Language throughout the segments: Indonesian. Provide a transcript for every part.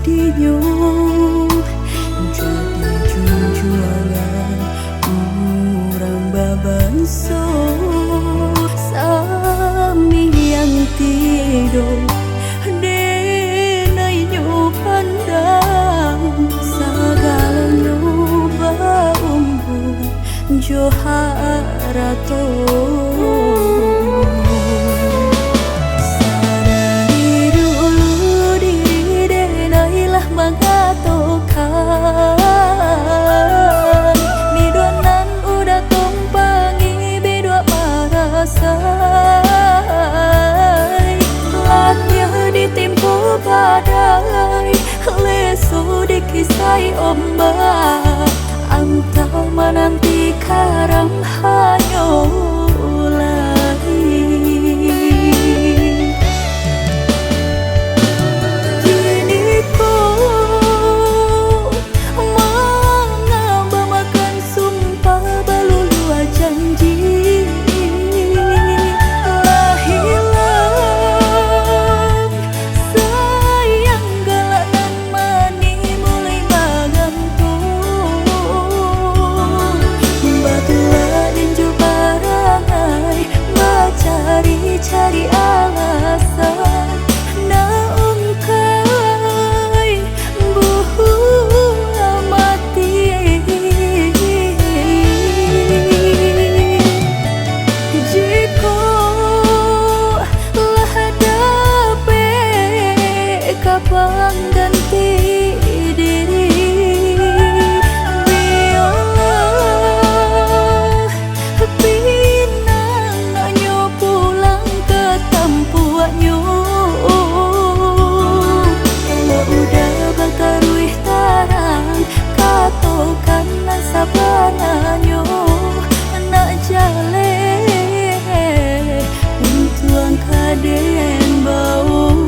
jadinya jadi junjungan orang babanso sami yang tidur denaynya pandang sagalanya baumbu joharato. Badai lesu dikisai ombak antau menanti karang hanyo lagi kini ku mengamba makan sumpah balulua janji cari alasan naungkai buhu mati jika lah hadapi kapang ganti diri biarlah puanyo udah bakaruih tarang katokan sabananyo nak jale untuang kaden bau.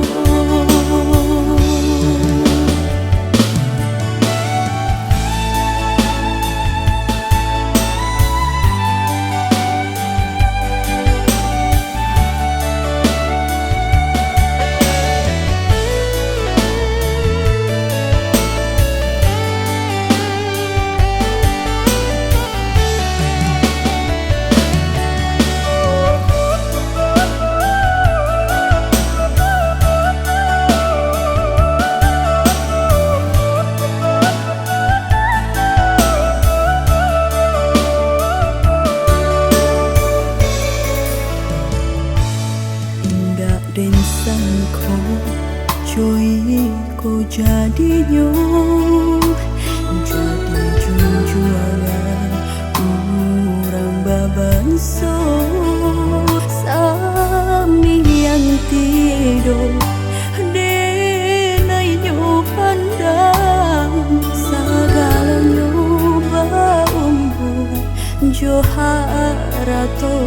Den sangko cuy ko jadinya jadi junjungan orang babanso sami yang tidur denaynya pandang sagalanya baumbu joharato.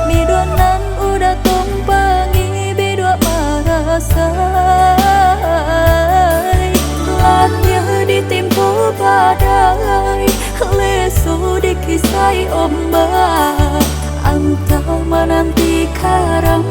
Midonan udah tumpangi bidua marasai latnya ditimpu badai lesu dikisai ombak antau menanti karang